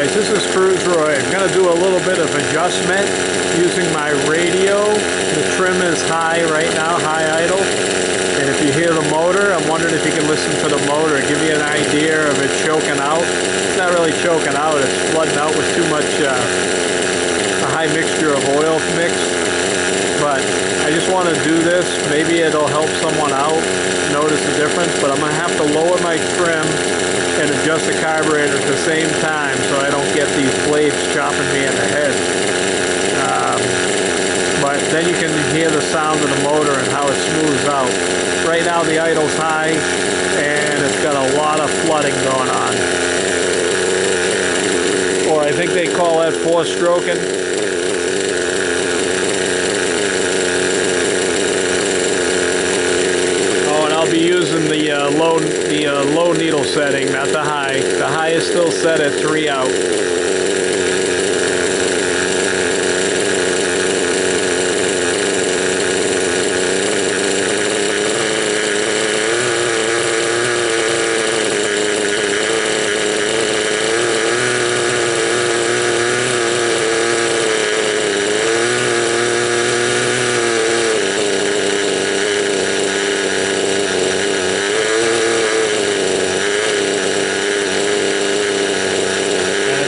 guys, this is Cruzroy. I'm going to do a little bit of adjustment using my radio. The trim is high right now, high idle. And if you hear the motor, I'm wondering if you can listen to the motor, give you an idea of it choking out. It's not really choking out, it's flooding out with too much, a high mixture of oil mix. But I just want to do this. Maybe it'll help someone out notice the difference, but I'm going to have to lower my trim and adjust the carburetor at the same time so I don't get these blades chopping me in the head. But then you can hear the sound of the motor and how it smooths out. Right now the idle's high and it's got a lot of flooding going on. Or I think they call that four-stroking. I'll be using the low needle setting, not the high. The high is still set at 3 out.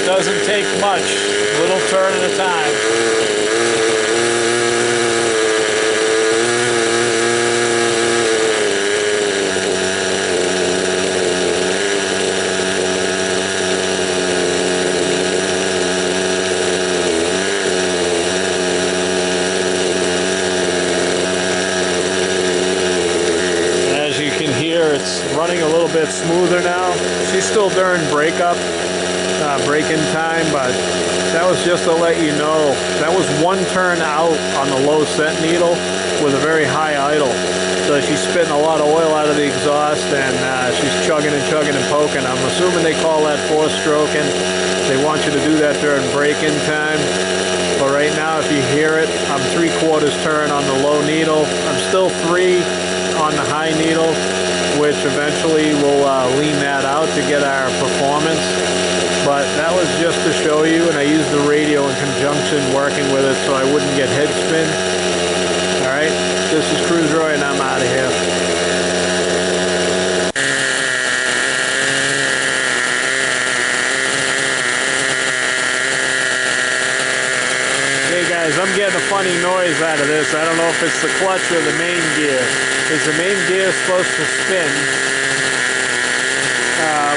Doesn't take much, little turn at a time. As you can hear, it's running a little bit smoother now. She's still during breakup. Break-in time, but that was just to let you know that was one turn out on the low set needle with a very high idle. So she's spitting a lot of oil out of the exhaust and she's chugging and chugging and poking. I'm assuming they call that four-stroking. They want you to do that during break-in time. But right now, if you hear it, I'm 3/4 turn on the low needle. I'm still 3 on the high needle, which eventually will lean that out to get our performance. But that was just to show you, and I used the radio in conjunction working with it so I wouldn't get head spin. Alright, this is Cruzroy and I'm out of here. Hey guys, I'm getting a funny noise out of this. I don't know if it's the clutch or the main gear. Is the main gear supposed to spin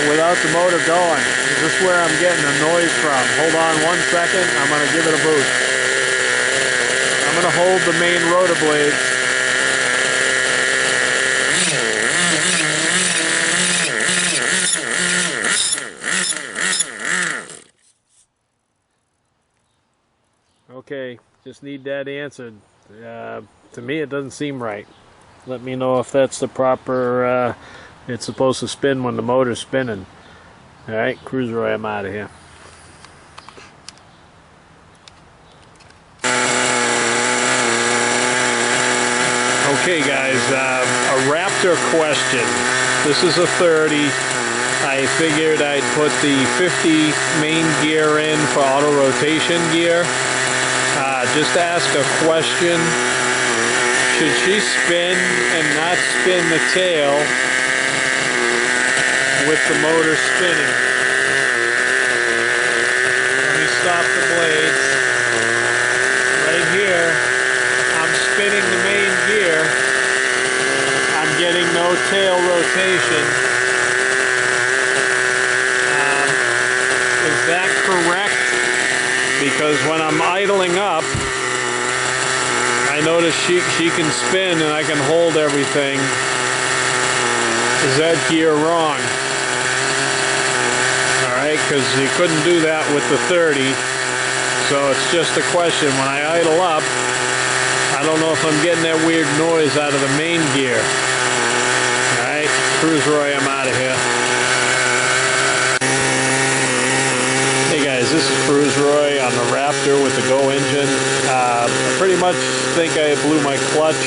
without the motor going? Is this where I'm getting the noise from? Hold on 1 second. I'm going to give it a boost. I'm going to hold the main rotor blades. Okay, just need that answered. To me it doesn't seem right. Let me know if that's the proper... it's supposed to spin when the motor's spinning. Alright, Cruzroy, I'm out of here. Okay guys, a Raptor question. This is a 30. I figured I'd put the 50 main gear in for auto rotation gear. Just to ask a question. Should she spin and not spin the tail with the motor spinning? Let me stop the blades. Right here, I'm spinning the main gear. I'm getting no tail rotation. Is that correct? Because when I'm idling up, I notice she can spin and I can hold everything. Is that gear wrong? Because you couldn't do that with the 30, so it's just a question. When I idle up, I don't know if I'm getting that weird noise out of the main gear. Alright, Cruzroy, I'm out of here. Hey guys, this is Cruzroy on the Raptor with the Go engine. I pretty much think I blew my clutch.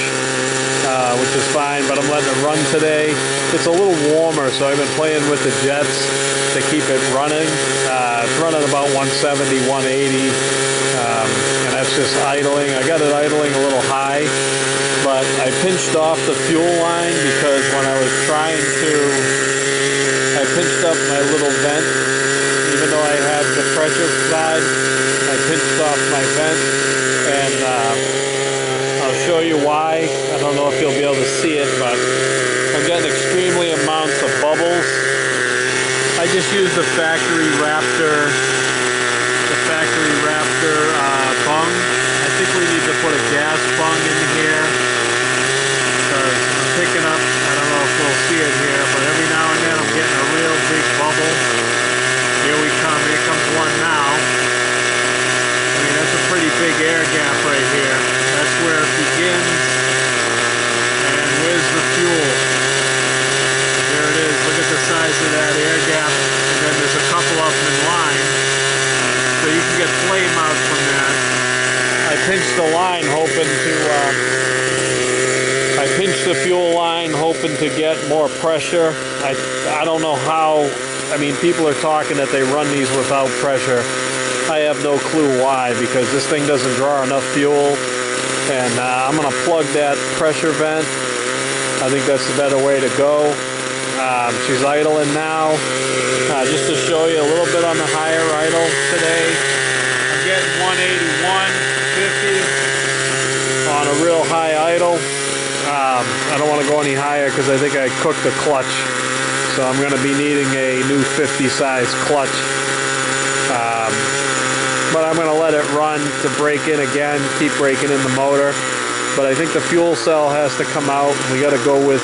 which is fine, but I'm letting it run today. It's a little warmer, so I've been playing with the jets to keep it running. It's running about 170, 180, and that's just idling. I got it idling a little high, but I pinched off the fuel line because when I was trying to, I pinched up my little vent. Even though I had the pressure side, I pinched off my vent, and I'll show you why. I don't know if you'll be able to see it, but I'm getting extremely amounts of bubbles. I just used the factory raptor bung. I think we need to put a gas bung in here because I'm picking up, I don't know if we'll see it here, but every now and then I'm getting a real big bubble. Here we come, here comes one now. I mean, that's a pretty big air gap right here. That's where it begins. And where's the fuel? There it is. Look at the size of that air gap. And then there's a couple of them in line. So you can get flame out from that. I pinched the line hoping to, I pinched the fuel line hoping to get more pressure. I don't know how. I mean, people are talking that they run these without pressure. I have no clue why, because this thing doesn't draw enough fuel. And I'm going to plug that pressure vent. I think that's the better way to go. She's idling now. Just to show you a little bit on the higher idle today. I'm getting 181.50 on a real high idle. I don't want to go any higher because I think I cooked the clutch. So I'm going to be needing a new 50 size clutch. But I'm going to let it run to break in again, keep breaking in the motor. But I think the fuel cell has to come out. We got to go with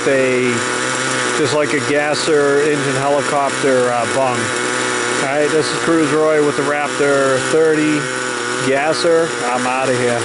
just like a gasser engine helicopter bung. All right, this is Cruzroy with the Raptor 30 gasser. I'm out of here.